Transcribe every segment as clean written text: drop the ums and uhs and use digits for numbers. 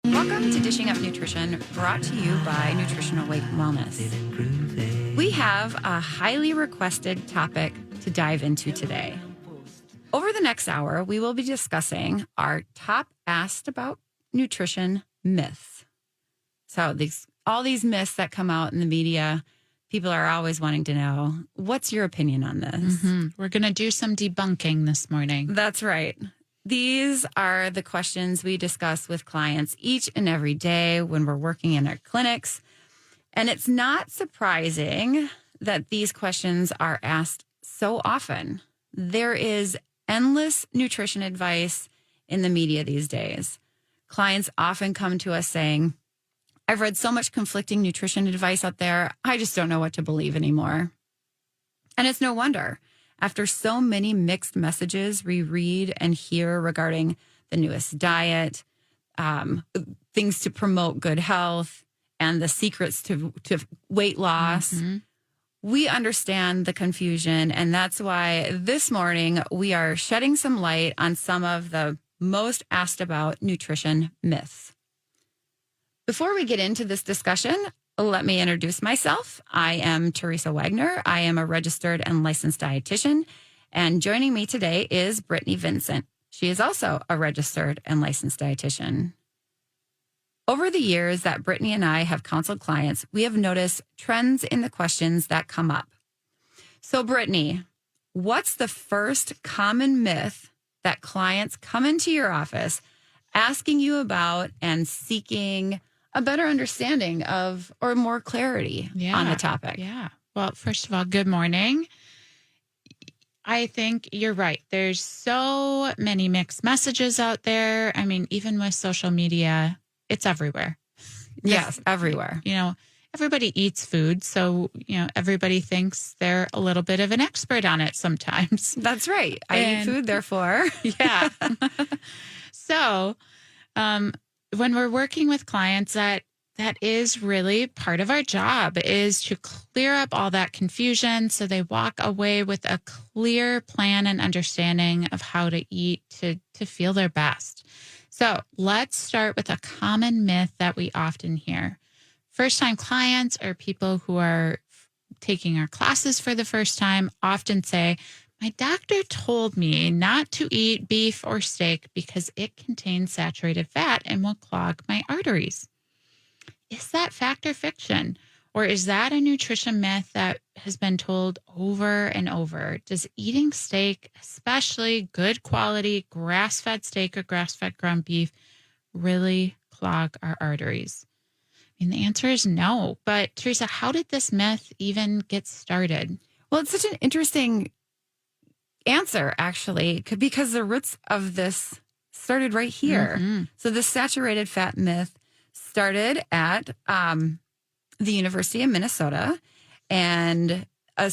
Welcome to Dishing Up Nutrition, brought to you by Nutritional Weight and Wellness. We have a highly requested topic to dive into today. Over the next hour, we will be discussing our top asked about nutrition myths. So all these myths that come out in the media, people are always wanting to know, what's your opinion on this? We're going to do some debunking this morning. That's right. These are the questions we discuss with clients each and every day when we're working in our clinics. And it's not surprising that these questions are asked so often. There is endless nutrition advice in the media these days. Clients often come to us saying, I've read so much conflicting nutrition advice out there, I just don't know what to believe anymore. And it's no wonder. After so many mixed messages we read and hear regarding the newest diet, things to promote good health, and the secrets to weight loss, we understand the confusion. And that's why this morning we are shedding some light on some of the most asked about nutrition myths. Before we get into this discussion, let me introduce myself. I am Teresa Wagner. I am a registered and licensed dietitian. And joining me today is Brittany Vincent. She is also a registered and licensed dietitian. Over the years that Brittany and I have counseled clients, we have noticed trends in the questions that come up. So Brittany, what's the first common myth that clients come into your office asking you about and seeking a better understanding of or more clarity on the topic? Yeah. Well, first of all, good morning. I think you're right. There's so many mixed messages out there. I mean, even with social media, it's everywhere. Yes, everywhere. Everybody eats food. So, everybody thinks they're a little bit of an expert on it sometimes. That's right. I eat food, therefore. Yeah. So, when we're working with clients, that is really part of our job, is to clear up all that confusion so they walk away with a clear plan and understanding of how to eat to feel their best. So let's start with a common myth that we often hear. First-time clients or people who are taking our classes for the first time often say, my doctor told me not to eat beef or steak because it contains saturated fat and will clog my arteries. Is that fact or fiction? Or is that a nutrition myth that has been told over and over? Does eating steak, especially good quality grass-fed steak or grass-fed ground beef, really clog our arteries? I mean, the answer is no. But Teresa, how did this myth even get started? Well, it's such an interesting answer, actually, because the roots of this started right here. So the saturated fat myth started at the University of Minnesota, and a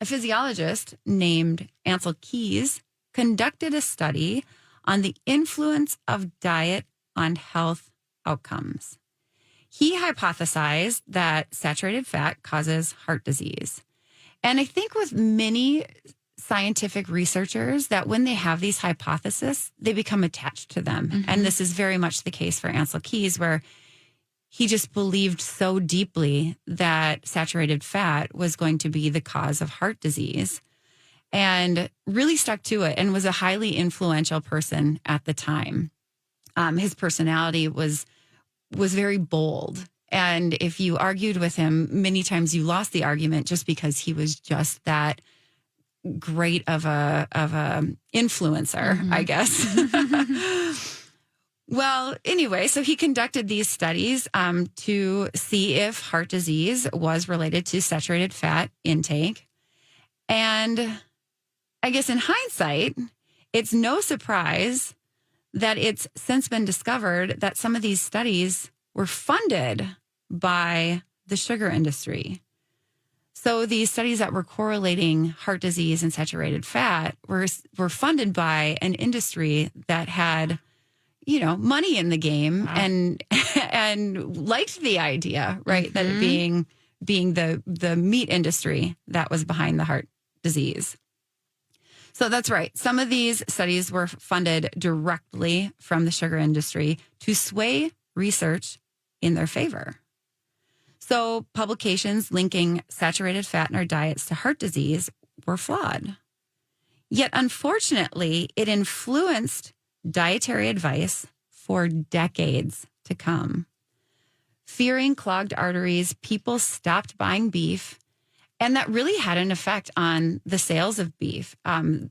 physiologist named Ansel Keys conducted a study on the influence of diet on health outcomes. He hypothesized that saturated fat causes heart disease. And I think with many scientific researchers that when they have these hypotheses, they become attached to them. And this is very much the case for Ansel Keys, where he just believed so deeply that saturated fat was going to be the cause of heart disease and really stuck to it and was a highly influential person at the time. His personality was very bold. And if you argued with him, many times you lost the argument just because he was just that great of a influencer, I guess. Well, anyway, so he conducted these studies to see if heart disease was related to saturated fat intake. And I guess in hindsight, it's no surprise that it's since been discovered that some of these studies were funded by the sugar industry. So these studies that were correlating heart disease and saturated fat were funded by an industry that had, money in the game. Wow. and liked the idea, right? That it being the meat industry that was behind the heart disease. So that's right. Some of these studies were funded directly from the sugar industry to sway research in their favor. So publications linking saturated fat in our diets to heart disease were flawed. Yet, unfortunately, it influenced dietary advice for decades to come. Fearing clogged arteries, people stopped buying beef, and that really had an effect on the sales of beef. The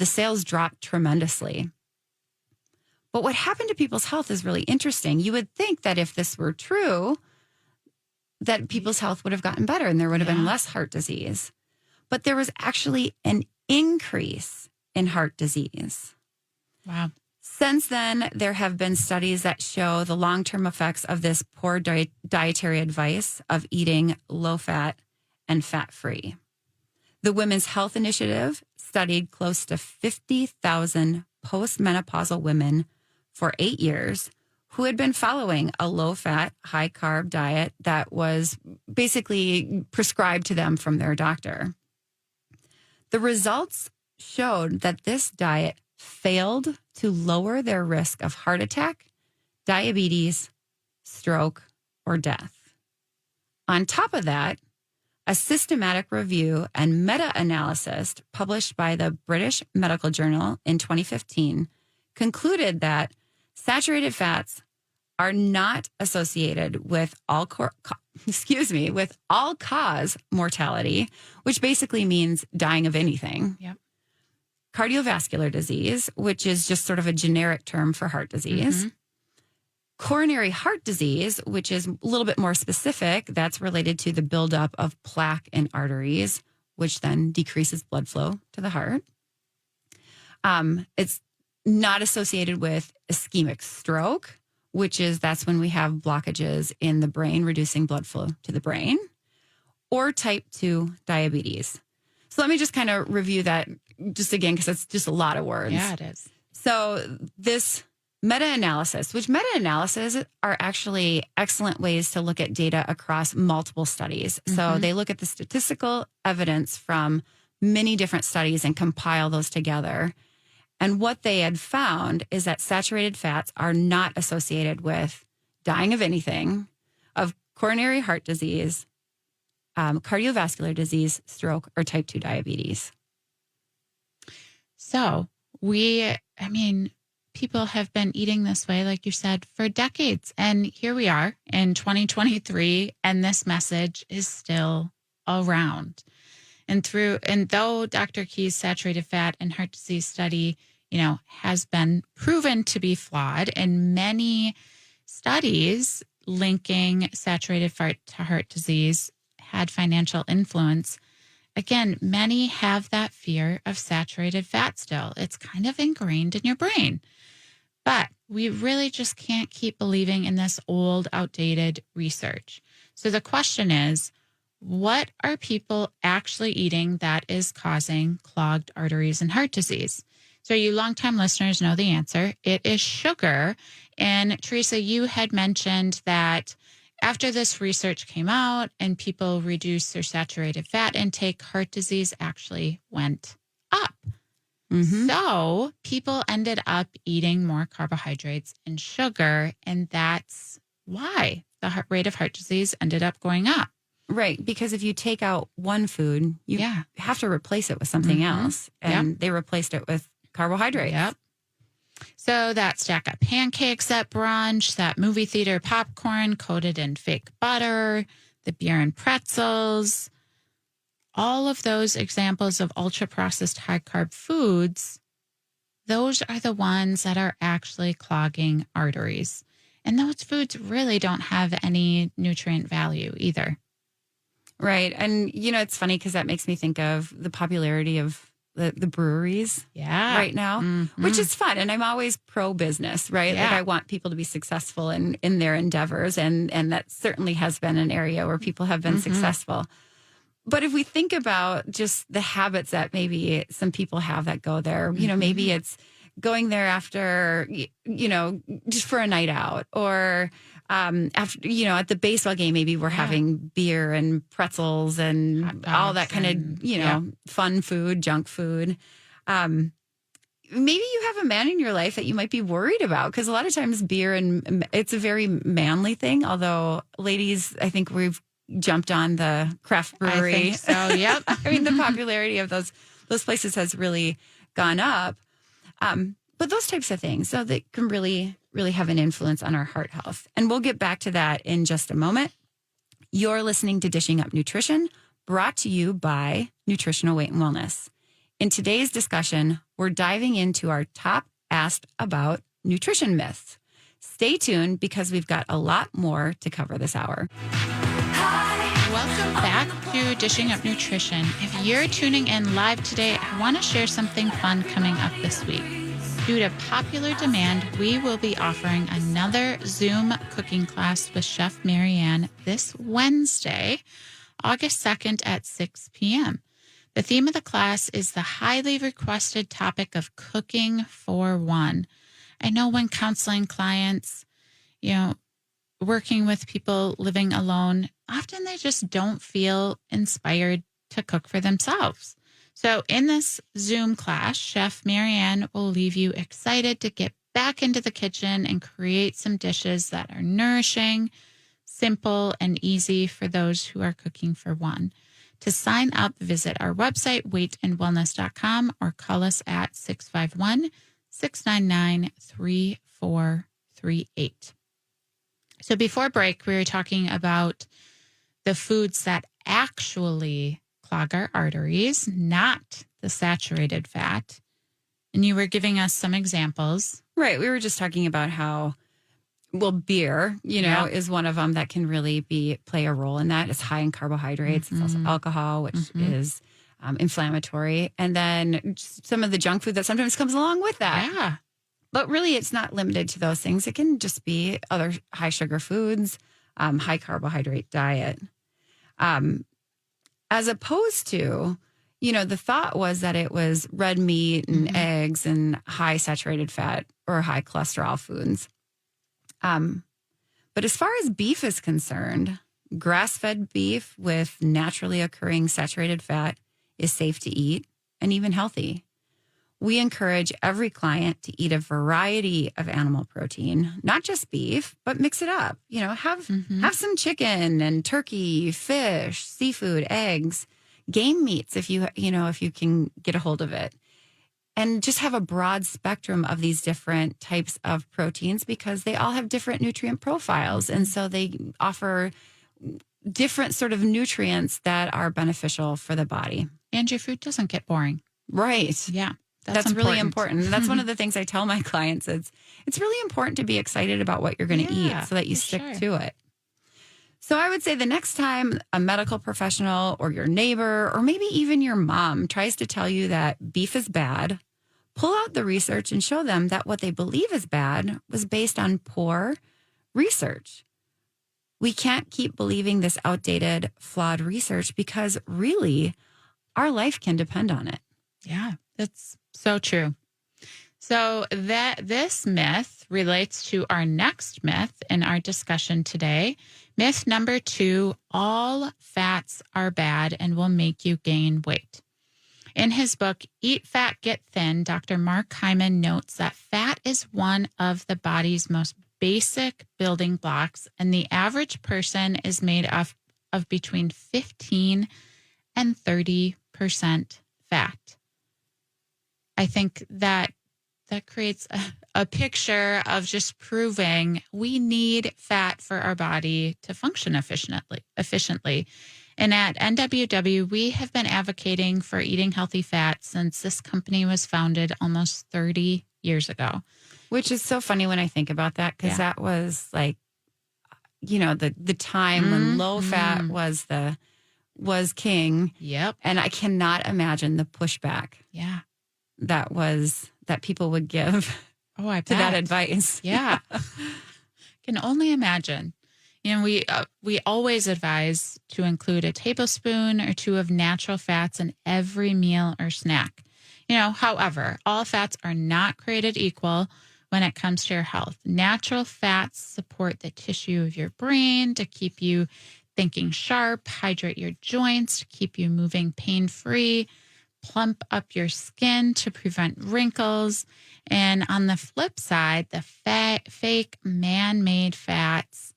sales dropped tremendously. But what happened to people's health is really interesting. You would think that if this were true, that people's health would have gotten better and there would have been less heart disease. But there was actually an increase in heart disease. Wow. Since then, there have been studies that show the long-term effects of this poor dietary advice of eating low-fat and fat-free. The Women's Health Initiative studied close to 50,000 postmenopausal women for 8 years who had been following a low-fat, high-carb diet that was basically prescribed to them from their doctor. The results showed that this diet failed to lower their risk of heart attack, diabetes, stroke, or death. On top of that, a systematic review and meta-analysis published by the British Medical Journal in 2015 concluded that saturated fats are not associated with all-cause mortality, which basically means dying of anything. Yep. Cardiovascular disease, which is just sort of a generic term for heart disease. Coronary heart disease, which is a little bit more specific, that's related to the buildup of plaque in arteries, which then decreases blood flow to the heart. It's not associated with ischemic stroke, that's when we have blockages in the brain, reducing blood flow to the brain, or type 2 diabetes. So let me just kind of review that just again, because it's just a lot of words. Yeah, it is. So this meta-analysis, which meta-analysis are actually excellent ways to look at data across multiple studies. So they look at the statistical evidence from many different studies and compile those together. And what they had found is that saturated fats are not associated with dying of anything, of coronary heart disease, cardiovascular disease, stroke, or type 2 diabetes. So people have been eating this way, like you said, for decades. And here we are in 2023, and this message is still around. And though Dr. Key's saturated fat and heart disease study, has been proven to be flawed, and many studies linking saturated fat to heart disease had financial influence. Again, many have that fear of saturated fat still. It's kind of ingrained in your brain. But we really just can't keep believing in this old, outdated research. So the question is, what are people actually eating that is causing clogged arteries and heart disease? So you longtime listeners know the answer. It is sugar. And Teresa, you had mentioned that after this research came out and people reduced their saturated fat intake, heart disease actually went up. So people ended up eating more carbohydrates and sugar, and that's why the rate of heart disease ended up going up. Right, because if you take out one food, you have to replace it with something else, and they replaced it with carbohydrates. Yep. So that stack of pancakes at brunch, that movie theater popcorn coated in fake butter, the beer and pretzels, all of those examples of ultra-processed high-carb foods, those are the ones that are actually clogging arteries. And those foods really don't have any nutrient value either. Right. And, it's funny because that makes me think of the popularity of the breweries right now, which is fun. And I'm always pro-business, right? Yeah. Like I want people to be successful in their endeavors. And that certainly has been an area where people have been successful. But if we think about just the habits that maybe some people have that go there, maybe it's going there after, just for a night out, or After, at the baseball game, maybe we're having beer and pretzels and all that kind of, fun food, junk food. Maybe you have a man in your life that you might be worried about, because a lot of times beer and it's a very manly thing. Although ladies, I think we've jumped on the craft brewery. I think so. Yep. I mean, the popularity of those places has really gone up. But those types of things, so they can really, really have an influence on our heart health. And we'll get back to that in just a moment. You're listening to Dishing Up Nutrition, brought to you by Nutritional Weight and Wellness. In today's discussion, we're diving into our top asked about nutrition myths. Stay tuned, because we've got a lot more to cover this hour. Welcome back to Dishing Up Nutrition. If you're tuning in live today, I want to share something fun coming up this week. Due to popular demand, we will be offering another Zoom cooking class with Chef Marianne this Wednesday, August 2nd at 6 p.m. The theme of the class is the highly requested topic of cooking for one. I know when counseling clients, working with people living alone, often they just don't feel inspired to cook for themselves. So in this Zoom class, Chef Marianne will leave you excited to get back into the kitchen and create some dishes that are nourishing, simple, and easy for those who are cooking for one. To sign up, visit our website, weightandwellness.com, or call us at 651-699-3438. So before break, we were talking about the foods that actually clog our arteries, not the saturated fat. And you were giving us some examples. Right. We were just talking about how, beer, is one of them that can really play a role in that. It's high in carbohydrates. It's also alcohol, which is inflammatory. And then some of the junk food that sometimes comes along with that. Yeah. But really, it's not limited to those things. It can just be other high sugar foods, high carbohydrate diet. As opposed to, the thought was that it was red meat and eggs and high saturated fat or high cholesterol foods. But as far as beef is concerned, grass-fed beef with naturally occurring saturated fat is safe to eat and even healthy. We encourage every client to eat a variety of animal protein, not just beef, but mix it up. Have some chicken and turkey, fish, seafood, eggs, game meats if you can get a hold of it. And just have a broad spectrum of these different types of proteins, because they all have different nutrient profiles. And so they offer different sort of nutrients that are beneficial for the body. And your food doesn't get boring. Right. Yeah. That's really important. And that's one of the things I tell my clients. It's really important to be excited about what you're going to eat so that you stick to it. So I would say the next time a medical professional or your neighbor or maybe even your mom tries to tell you that beef is bad, pull out the research and show them that what they believe is bad was based on poor research. We can't keep believing this outdated, flawed research, because really our life can depend on it. Yeah, that's so true. So this myth relates to our next myth in our discussion today. Myth number 2, all fats are bad and will make you gain weight. In his book, Eat Fat, Get Thin, Dr. Mark Hyman notes that fat is one of the body's most basic building blocks, and the average person is made of between 15 and 30% fat. I think that creates a picture of just proving we need fat for our body to function efficiently. And at NWW, we have been advocating for eating healthy fat since this company was founded almost 30 years ago. Which is so funny when I think about that, because that was like, the time when low fat was king. Yep. And I cannot imagine the pushback. Yeah. That people would give to that advice. Yeah. Can only imagine. We always advise to include a tablespoon or 2 of natural fats in every meal or snack. However, all fats are not created equal. when it comes to your health. Natural fats support the tissue of your brain to keep you thinking sharp, hydrate your joints to keep you moving pain-free, plump up your skin to prevent wrinkles. And on the flip side, the fake man-made fats,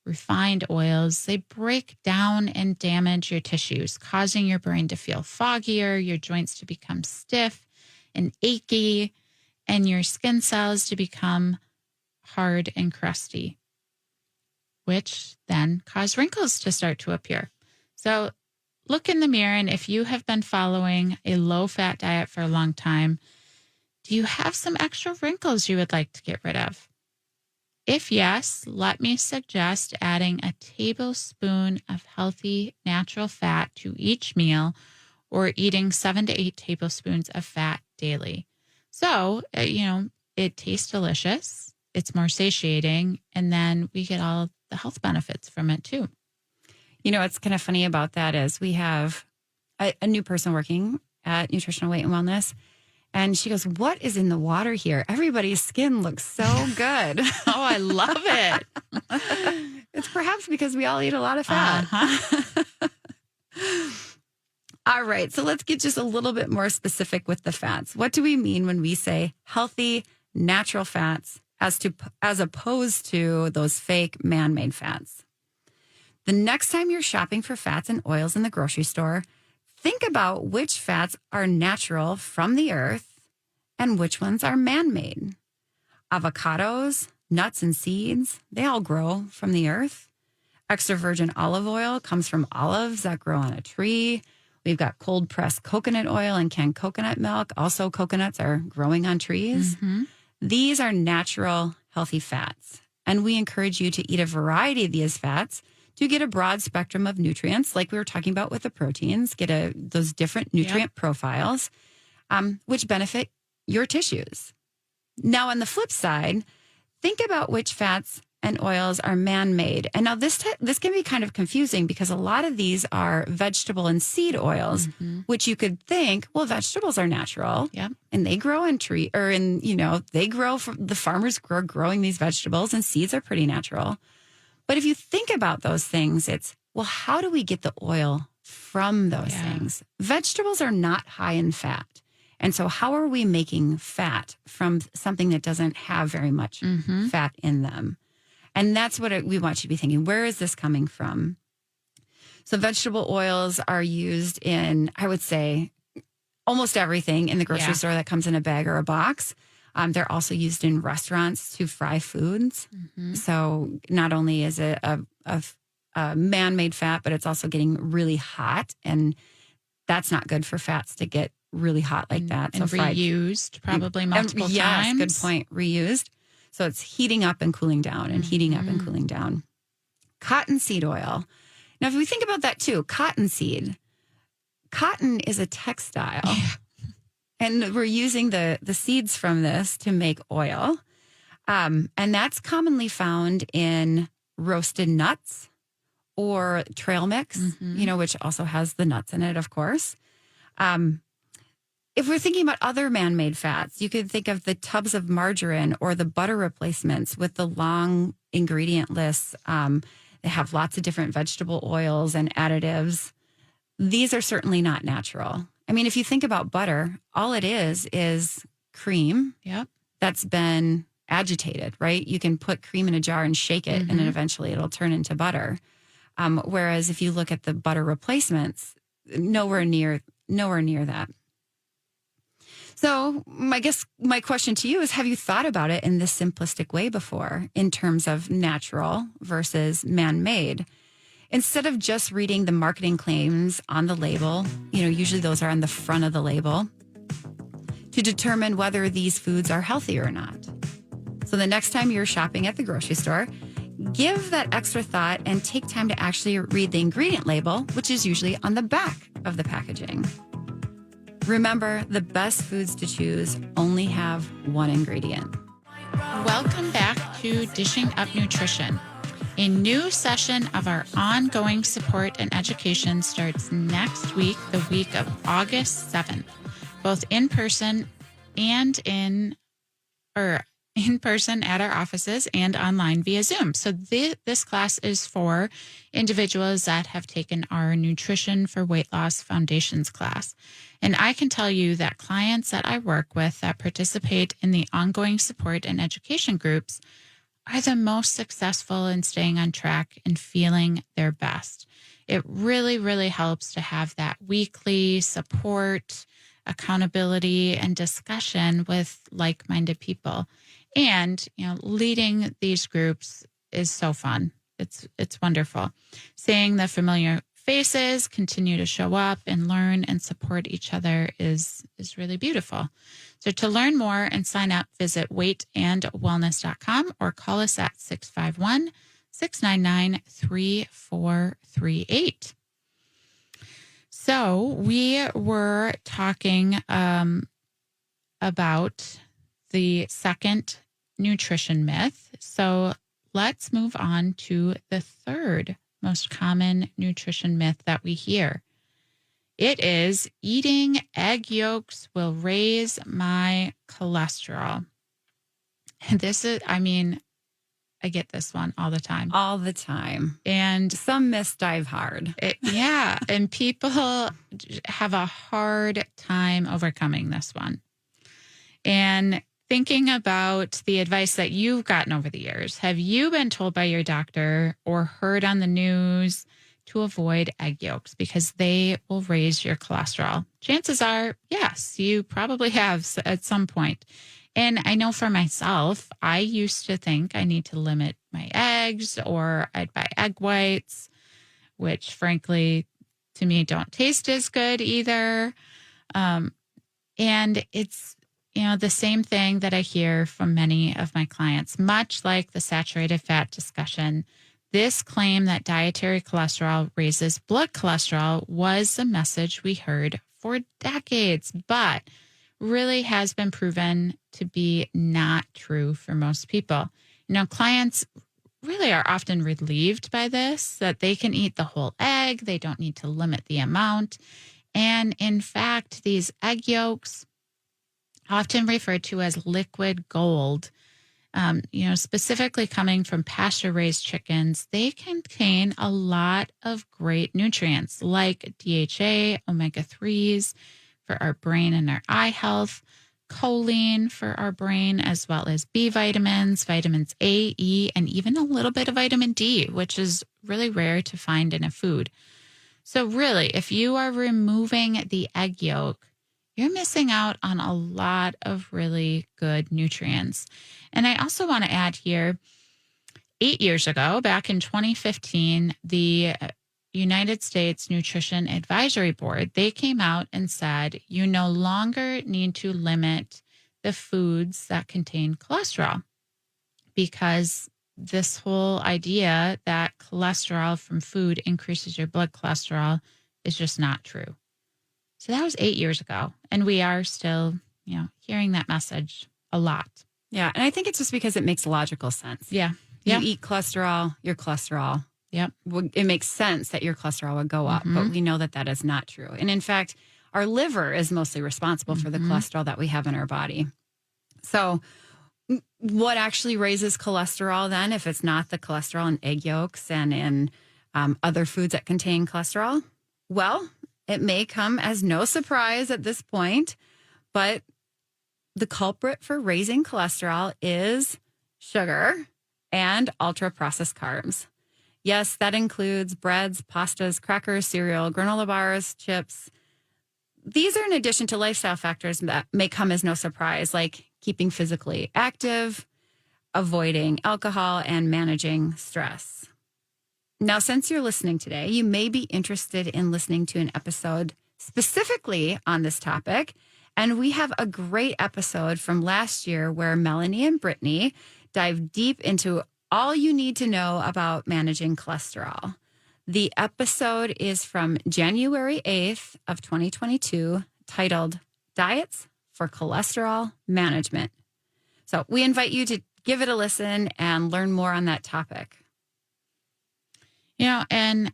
refined oils, they break down and damage your tissues, causing your brain to feel foggier, your joints to become stiff and achy, and your skin cells to become hard and crusty, which then cause wrinkles to start to appear. So look in the mirror, and if you have been following a low-fat diet for a long time, do you have some extra wrinkles you would like to get rid of? If yes, let me suggest adding a tablespoon of healthy natural fat to each meal or eating 7 to 8 tablespoons of fat daily. So, it tastes delicious, it's more satiating, and then we get all the health benefits from it too. What's kind of funny about that is we have a new person working at Nutritional Weight and Wellness. And she goes, what is in the water here? Everybody's skin looks so good. Oh, I love it. It's perhaps because we all eat a lot of fat. Uh-huh. All right. So let's get just a little bit more specific with the fats. What do we mean when we say healthy, natural fats as opposed to those fake man-made fats? The next time you're shopping for fats and oils in the grocery store, think about which fats are natural from the earth and which ones are man-made. Avocados, nuts, and seeds, they all grow from the earth. Extra virgin olive oil comes from olives that grow on a tree. We've got cold-pressed coconut oil and canned coconut milk. Also, coconuts are growing on trees. Mm-hmm. These are natural, healthy fats. And we encourage you to eat a variety of these fats to get a broad spectrum of nutrients, like we were talking about with the proteins, get those different nutrient profiles, which benefit your tissues. Now, on the flip side, think about which fats and oils are man-made. And now this can be kind of confusing because a lot of these are vegetable and seed oils, which you could think, well, vegetables are natural, and they grow in they grow from the farmers growing these vegetables, and seeds are pretty natural. But if you think about those things, it's, well, how do we get the oil from those things? Vegetables are not high in fat. And so how are we making fat from something that doesn't have very much fat in them? And that's what we want you to be thinking. Where is this coming from? So vegetable oils are used in, I would say, almost everything in the grocery store that comes in a bag or a box. They're also used in restaurants to fry foods. So not only is it a man-made fat, but it's also getting really hot. And that's not good for fats to get really hot like that. And so reused probably multiple times. Yes, good point. Reused. So it's heating up and cooling down and heating up and cooling down. Cottonseed oil. Now, if we think about that too, cotton is a textile. Yeah. And we're using the seeds from this to make oil. And that's commonly found in roasted nuts or trail mix, which also has the nuts in it, of course. If we're thinking about other man-made fats, you could think of the tubs of margarine or the butter replacements with the long ingredient lists. They have lots of different vegetable oils and additives. These are certainly not natural. I mean, if you think about butter, all it is cream that's been agitated, right? You can put cream in a jar and shake it, and then eventually it'll turn into butter. Whereas if you look at the butter replacements, nowhere near that. So I guess my question to you is, have you thought about it in this simplistic way before in terms of natural versus man-made? Instead of just reading the marketing claims on the label, usually those are on the front of the label, to determine whether these foods are healthy or not. So the next time you're shopping at the grocery store, give that extra thought and take time to actually read the ingredient label, which is usually on the back of the packaging. Remember, the best foods to choose only have one ingredient. Welcome back to Dishing Up Nutrition. A new session of our ongoing support and education starts next week, the week of August 7th, both in person and in person at our offices and online via Zoom. So this class is for individuals that have taken our Nutrition for Weight Loss Foundations class. And I can tell you that clients that I work with that participate in the ongoing support and education groups are the most successful in staying on track and feeling their best. It really, really helps to have that weekly support, accountability, and discussion with like-minded people. And, leading these groups is so fun. It's wonderful. Seeing the familiar faces continue to show up and learn and support each other is really beautiful. So to learn more and sign up, visit weightandwellness.com or call us at 651-699-3438. So we were talking about the second nutrition myth. So let's move on to the third most common nutrition myth that we hear. It is eating egg yolks will raise my cholesterol. And I get this one all the time. All the time. And some myths dive hard. And people have a hard time overcoming this one. And thinking about the advice that you've gotten over the years, have you been told by your doctor or heard on the news to avoid egg yolks because they will raise your cholesterol? Chances are, yes, you probably have at some point. And I know for myself, I used to think I need to limit my eggs, or I'd buy egg whites, which frankly, to me, don't taste as good either. And it's, the same thing that I hear from many of my clients, much like the saturated fat discussion. This claim that dietary cholesterol raises blood cholesterol was a message we heard for decades, but really has been proven to be not true for most people. Clients really are often relieved by this, that they can eat the whole egg. They don't need to limit the amount. And in fact, these egg yolks, often referred to as liquid gold, specifically coming from pasture-raised chickens, they contain a lot of great nutrients like DHA, omega-3s for our brain and our eye health, choline for our brain, as well as B vitamins, vitamins A, E, and even a little bit of vitamin D, which is really rare to find in a food. So really, if you are removing the egg yolk, you're missing out on a lot of really good nutrients. And I also want to add here, 8 years ago, back in 2015, the United States Nutrition Advisory Board, they came out and said, you no longer need to limit the foods that contain cholesterol, because this whole idea that cholesterol from food increases your blood cholesterol is just not true. So that was 8 years ago, and we are still, hearing that message a lot. Yeah, and I think it's just because it makes logical sense. Yeah. You eat cholesterol, your cholesterol. Yep. It makes sense that your cholesterol would go up, but we know that that is not true. And in fact, our liver is mostly responsible for the cholesterol that we have in our body. So what actually raises cholesterol then, if it's not the cholesterol in egg yolks and in other foods that contain cholesterol? Well, it may come as no surprise at this point, but the culprit for raising cholesterol is sugar and ultra-processed carbs. Yes, that includes breads, pastas, crackers, cereal, granola bars, chips. These are in addition to lifestyle factors that may come as no surprise, like keeping physically active, avoiding alcohol, and managing stress. Now, since you're listening today, you may be interested in listening to an episode specifically on this topic. And we have a great episode from last year where Melanie and Brittany dive deep into all you need to know about managing cholesterol. The episode is from January 8th of 2022, titled Diets for Cholesterol Management. So we invite you to give it a listen and learn more on that topic. And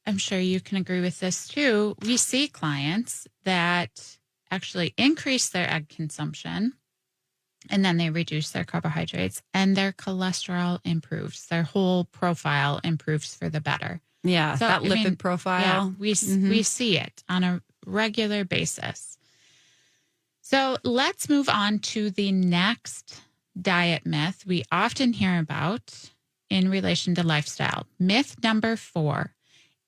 I'm sure you can agree with this too. We see clients that actually increase their egg consumption And then they reduce their carbohydrates and their cholesterol improves. Their whole profile improves for the better. Yeah, So, that I lipid mean, yeah, profile. we see it on a regular basis. So let's move on to the next diet myth we often hear about in relation to lifestyle. Myth number 4,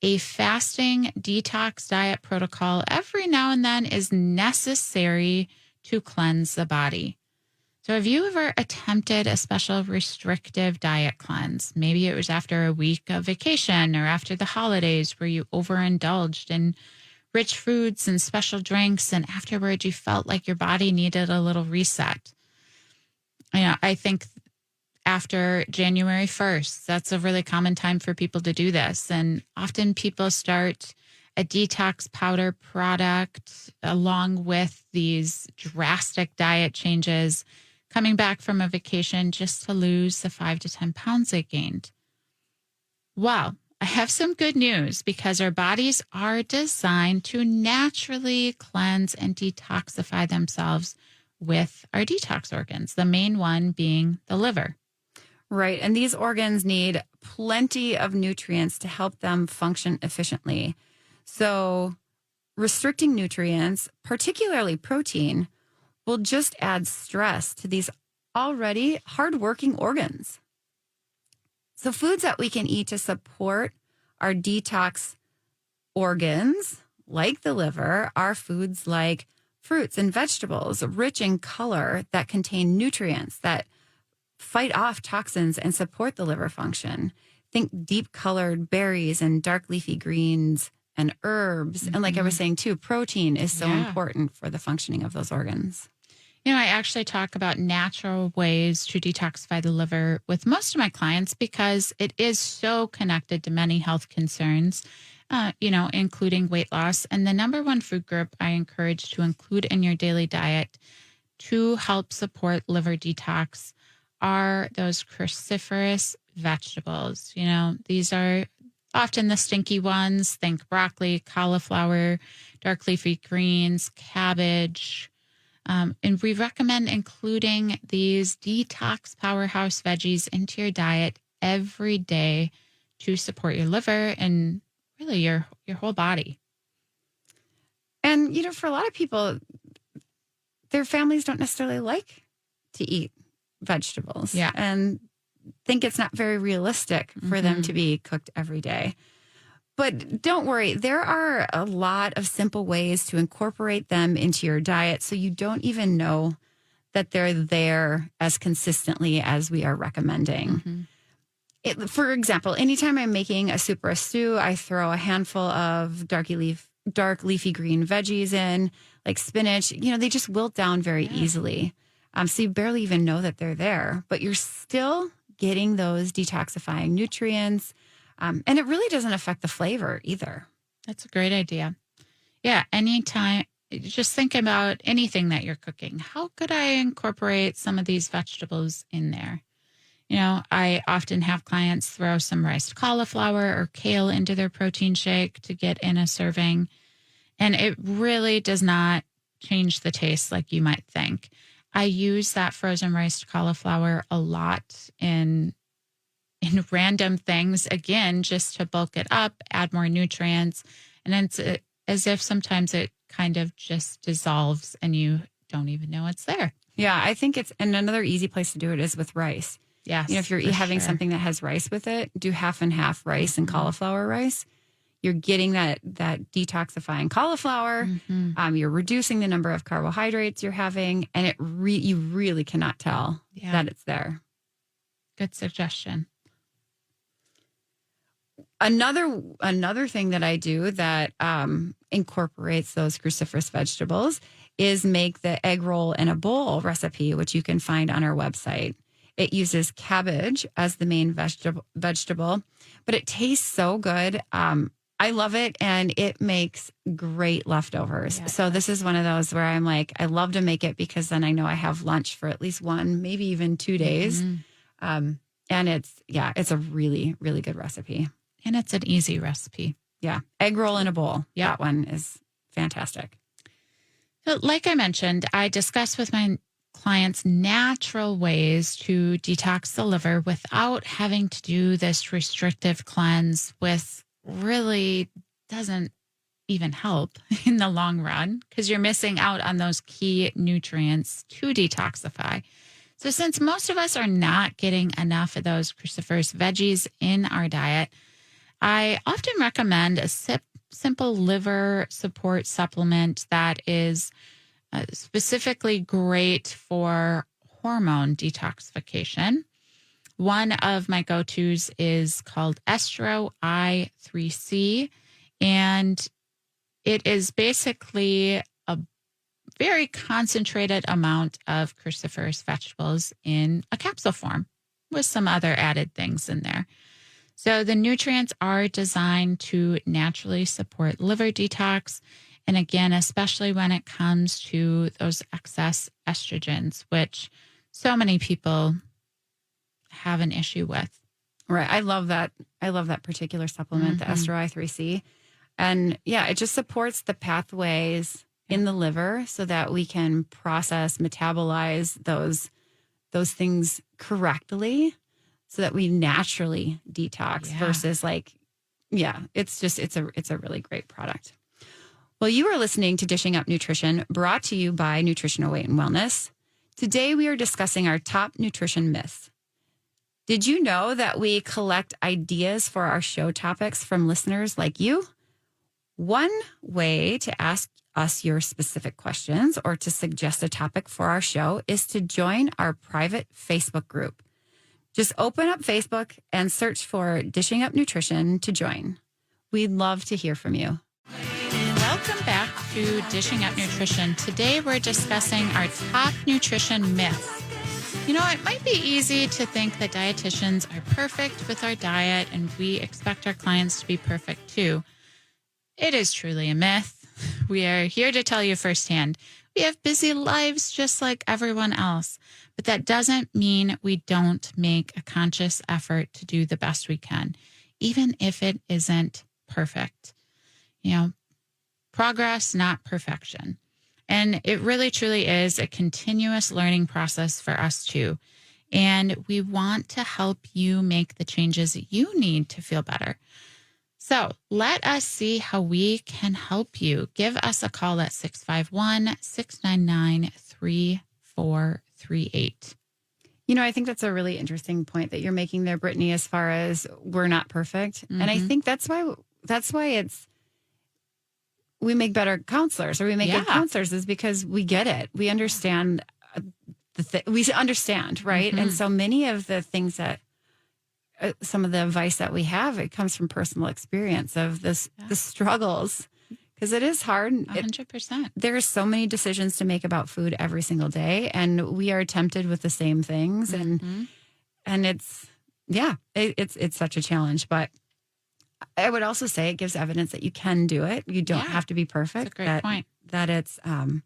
a fasting detox diet protocol every now and then is necessary to cleanse the body. So have you ever attempted a special restrictive diet cleanse? Maybe it was after a week of vacation or after the holidays where you overindulged in rich foods and special drinks, and afterwards you felt like your body needed a little reset. I think after January 1st, that's a really common time for people to do this. And often people start a detox powder product along with these drastic diet changes, coming back from a vacation just to lose the 5 to 10 pounds they gained. Well, I have some good news because our bodies are designed to naturally cleanse and detoxify themselves with our detox organs, the main one being the liver. Right. And these organs need plenty of nutrients to help them function efficiently. So restricting nutrients, particularly protein, will just add stress to these already hardworking organs. So foods that we can eat to support our detox organs, like the liver, are foods like fruits and vegetables, rich in color, that contain nutrients that fight off toxins and support the liver function. Think deep colored berries and dark leafy greens and herbs. And like I was saying too, protein is so important for the functioning of those organs. I actually talk about natural ways to detoxify the liver with most of my clients because it is so connected to many health concerns, including weight loss. And the number one food group I encourage to include in your daily diet to help support liver detox are those cruciferous vegetables. These are often the stinky ones. Think broccoli, cauliflower, dark leafy greens, cabbage. And we recommend including these detox powerhouse veggies into your diet every day to support your liver and really your whole body. And, for a lot of people, their families don't necessarily like to eat vegetables and think it's not very realistic for them to be cooked every day. But don't worry, there are a lot of simple ways to incorporate them into your diet so you don't even know that they're there as consistently as we are recommending. For example, anytime I'm making a soup or a stew, I throw a handful of dark leafy green veggies in, like spinach. They just wilt down very easily. So you barely even know that they're there, but you're still getting those detoxifying nutrients. And it really doesn't affect the flavor either. That's a great idea. Yeah, anytime, just think about anything that you're cooking. How could I incorporate some of these vegetables in there? I often have clients throw some riced cauliflower or kale into their protein shake to get in a serving. And it really does not change the taste like you might think. I use that frozen riced cauliflower a lot in random things, again, just to bulk it up, add more nutrients. And it's as if sometimes it kind of just dissolves and you don't even know it's there. Yeah, I think and another easy place to do it is with rice. Yes. If you're having something that has rice with it, do half and half rice and cauliflower rice. You're getting that detoxifying cauliflower. You're reducing the number of carbohydrates you're having, and you really cannot tell that it's there. Good suggestion. Another thing that I do that incorporates those cruciferous vegetables is make the egg roll in a bowl recipe, which you can find on our website. It uses cabbage as the main vegetable, but it tastes so good. I love it, and it makes great leftovers. Yeah. So this is one of those where I'm like, I love to make it because then I know I have lunch for at least 1, maybe even 2 days. And it's a really, really good recipe. And it's an easy recipe. Yeah. Egg roll in a bowl. Yeah. That one is fantastic. So like I mentioned, I discuss with my clients natural ways to detox the liver without having to do this restrictive cleanse with really doesn't even help in the long run because you're missing out on those key nutrients to detoxify. So since most of us are not getting enough of those cruciferous veggies in our diet, I often recommend a simple liver support supplement that is specifically great for hormone detoxification. One of my go-tos is called Estro I3C, and it is basically a very concentrated amount of cruciferous vegetables in a capsule form with some other added things in there. So the nutrients are designed to naturally support liver detox. And again, especially when it comes to those excess estrogens, which so many people have an issue with. Right. I love that. I love that particular supplement, the Estro I3C. And yeah, it just supports the pathways in the liver so that we can process, metabolize those things correctly so that we naturally detox versus it's a really great product. Well, you are listening to Dishing Up Nutrition, brought to you by Nutritional Weight and Wellness. Today, we are discussing our top nutrition myths. Did you know that we collect ideas for our show topics from listeners like you? One way to ask us your specific questions or to suggest a topic for our show is to join our private Facebook group. Just open up Facebook and search for Dishing Up Nutrition to join. We'd love to hear from you. Welcome back to Dishing Up Nutrition. Today we're discussing our top nutrition myths. You know, it might be easy to think that dietitians are perfect with our diet and we expect our clients to be perfect too. It is truly a myth. We are here to tell you firsthand. We have busy lives just like everyone else, but that doesn't mean we don't make a conscious effort to do the best we can, even if it isn't perfect. You know, progress, not perfection. And it really, truly is a continuous learning process for us too. And we want to help you make the changes you need to feel better. So let us see how we can help you. Give us a call at 651-699-3438. You know, I think that's a really interesting point that you're making there, Brittany, as far as we're not perfect. And I think that's why we make better counselors or we make good counselors is because we get it. We understand we understand, right? And so many of the things that some of the advice that we have, it comes from personal experience of the struggles because it is hard. 100%. There's so many decisions to make about food every single day, and we are tempted with the same things, and it's such a challenge. But I would also say it gives evidence that you can do it. You don't have to be perfect. That's a great point. That it's a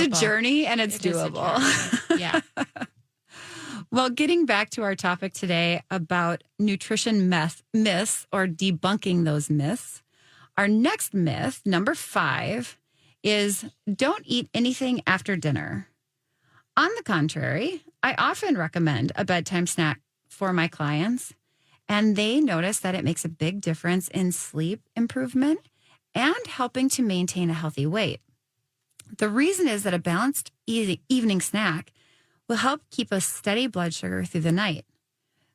journey and it's doable. Yeah. Well, getting back to our topic today about nutrition myths or debunking those myths, our next myth, number 5, is don't eat anything after dinner. On the contrary, I often recommend a bedtime snack for my clients, and they notice that it makes a big difference in sleep improvement and helping to maintain a healthy weight. The reason is that a balanced evening snack will help keep a steady blood sugar through the night.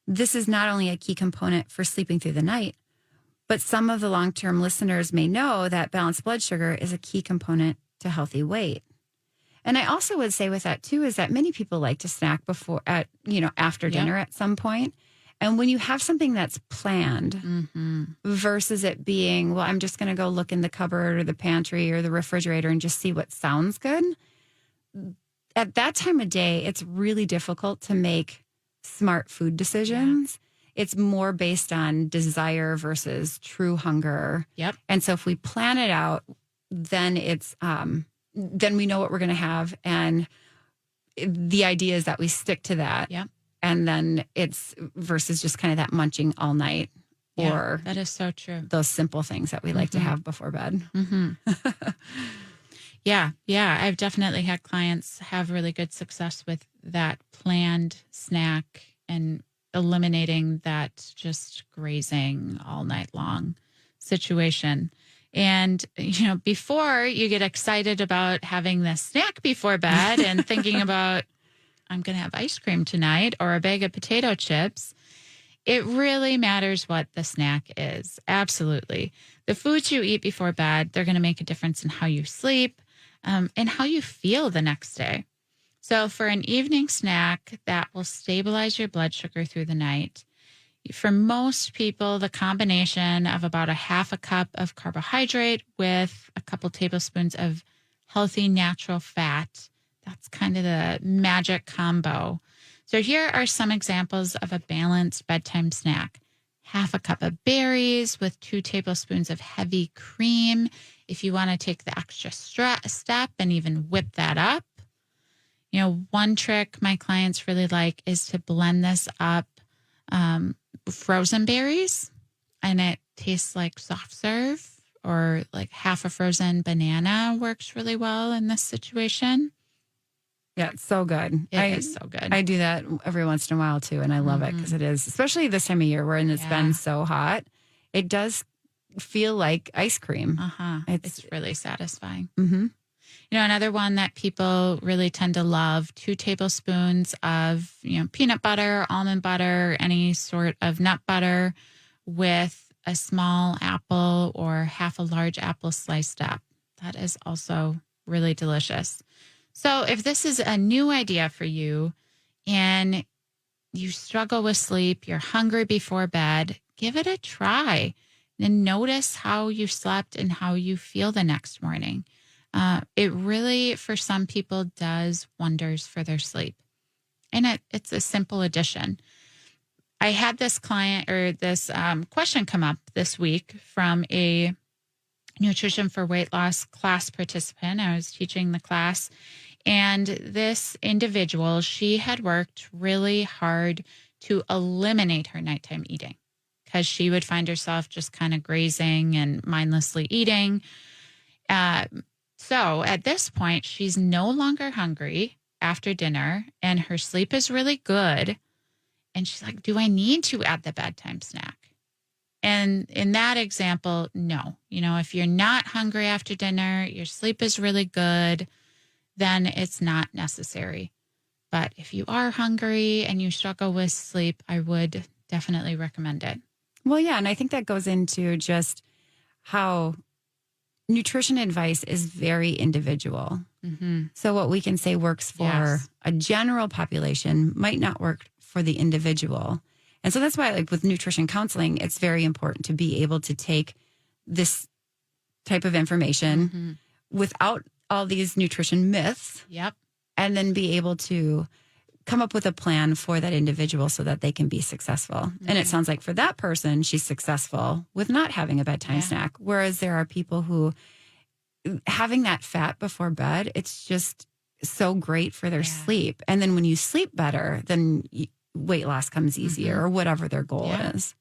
This is not only a key component for sleeping through the night, but some of the long-term listeners may know that balanced blood sugar is a key component to healthy weight. And I also would say with that too, is that many people like to snack after dinner at some point. And when you have something that's planned versus it being, well, I'm just going to go look in the cupboard or the pantry or the refrigerator and just see what sounds good. At that time of day, it's really difficult to make smart food decisions. Yeah. It's more based on desire versus true hunger. Yep. And so if we plan it out, then it's then we know what we're going to have. And the idea is that we stick to that. Yeah. And then it's versus just kind of that munching all night or that is so true. Those simple things that we like to have before bed. Yeah. Yeah. I've definitely had clients have really good success with that planned snack and eliminating that just grazing all night long situation. And, before you get excited about having this snack before bed and thinking about, I'm going to have ice cream tonight or a bag of potato chips, it really matters what the snack is. Absolutely. The foods you eat before bed, they're going to make a difference in how you sleep, and how you feel the next day. So, for an evening snack that will stabilize your blood sugar through the night, for most people, the combination of about a half a cup of carbohydrate with a couple tablespoons of healthy natural fat, that's kind of the magic combo. So here are some examples of a balanced bedtime snack. Half a cup of berries with 2 tablespoons of heavy cream. If you want to take the extra step and even whip that up. One trick my clients really like is to blend this up, frozen berries, and it tastes like soft serve, or like half a frozen banana works really well in this situation. Yeah, it's so good. It is so good. I do that every once in a while too, and I love it because it is, especially this time of year when it's been so hot. It does feel like ice cream. It's really satisfying. Mm-hmm. Another one that people really tend to love, 2 tablespoons of, peanut butter, almond butter, any sort of nut butter with a small apple or half a large apple sliced up. That is also really delicious. So if this is a new idea for you and you struggle with sleep, you're hungry before bed, give it a try and notice how you slept and how you feel the next morning. It really, for some people, does wonders for their sleep. And it's a simple addition. I had this client or this question come up this week from a Nutrition for Weight Loss class participant. I was teaching the class. And this individual, she had worked really hard to eliminate her nighttime eating because she would find herself just kind of grazing and mindlessly eating. So at this point, she's no longer hungry after dinner and her sleep is really good. And she's like, do I need to add the bedtime snack? And in that example, no. If you're not hungry after dinner, your sleep is really good, then it's not necessary. But if you are hungry and you struggle with sleep, I would definitely recommend it. Well, yeah. And I think that goes into just how nutrition advice is very individual. Mm-hmm. So what we can say works for a general population might not work for the individual. And so that's why, like with nutrition counseling, it's very important to be able to take this type of information without all these nutrition myths. Yep. And then be able to come up with a plan for that individual so that they can be successful. And it sounds like for that person, she's successful with not having a bedtime snack. Whereas there are people who having that fat before bed, it's just so great for their sleep. And then when you sleep better, then weight loss comes easier or whatever their goal is.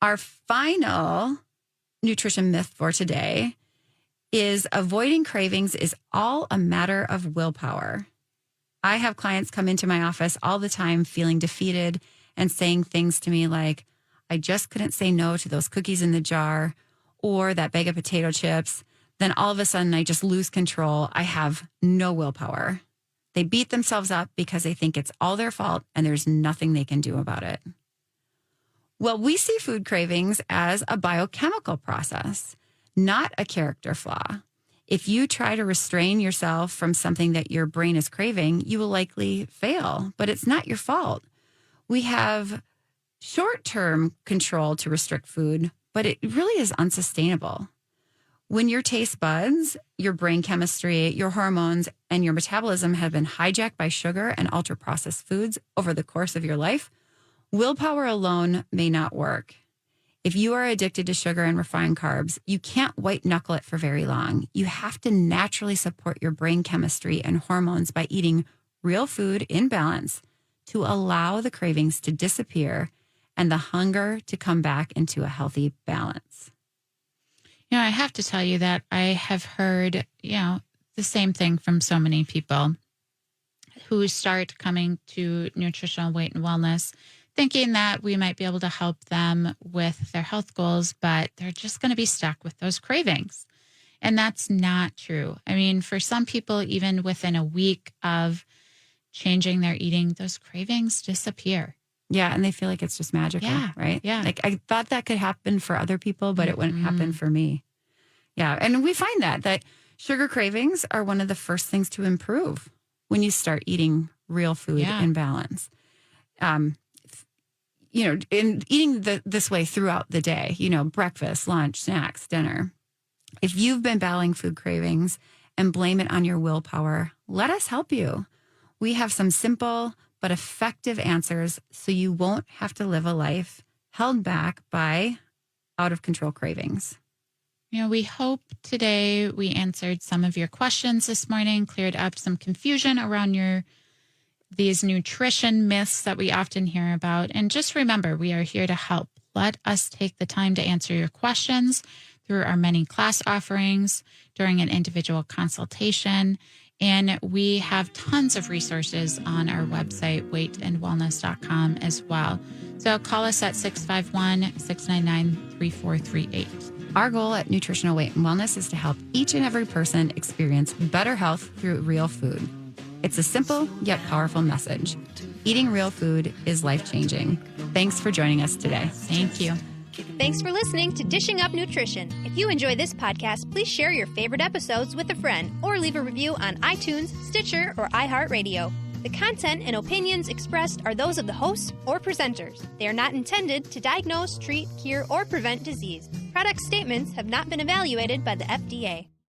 Our final nutrition myth for today is avoiding cravings is all a matter of willpower. I have clients come into my office all the time feeling defeated and saying things to me like, I just couldn't say no to those cookies in the jar or that bag of potato chips. Then all of a sudden I just lose control. I have no willpower. They beat themselves up because they think it's all their fault and there's nothing they can do about it. Well, we see food cravings as a biochemical process, not a character flaw. If you try to restrain yourself from something that your brain is craving, you will likely fail, but it's not your fault. We have short-term control to restrict food, but it really is unsustainable. When your taste buds, your brain chemistry, your hormones, and your metabolism have been hijacked by sugar and ultra-processed foods over the course of your life, willpower alone may not work. If you are addicted to sugar and refined carbs, you can't white knuckle it for very long. You have to naturally support your brain chemistry and hormones by eating real food in balance to allow the cravings to disappear and the hunger to come back into a healthy balance. I have to tell you that I have heard, the same thing from so many people who start coming to Nutritional Weight and Wellness thinking that we might be able to help them with their health goals, but they're just going to be stuck with those cravings. And that's not true. I mean, for some people, even within a week of changing their eating, those cravings disappear. Yeah, and they feel like it's just magical, right? Yeah. Like I thought that could happen for other people, but it wouldn't happen for me. Yeah, and we find that sugar cravings are one of the first things to improve when you start eating real food in balance. In eating this way throughout the day, breakfast, lunch, snacks, dinner. If you've been battling food cravings and blame it on your willpower, let us help you. We have some simple but effective answers so you won't have to live a life held back by out of control cravings. We hope today we answered some of your questions this morning, cleared up some confusion around these nutrition myths that we often hear about. And just remember, we are here to help. Let us take the time to answer your questions through our many class offerings, during an individual consultation. And we have tons of resources on our website, weightandwellness.com as well. So call us at 651-699-3438. Our goal at Nutritional Weight and Wellness is to help each and every person experience better health through real food. It's a simple yet powerful message. Eating real food is life-changing. Thanks for joining us today. Thank you. Thanks for listening to Dishing Up Nutrition. If you enjoy this podcast, please share your favorite episodes with a friend or leave a review on iTunes, Stitcher, or iHeartRadio. The content and opinions expressed are those of the hosts or presenters. They are not intended to diagnose, treat, cure, or prevent disease. Product statements have not been evaluated by the FDA.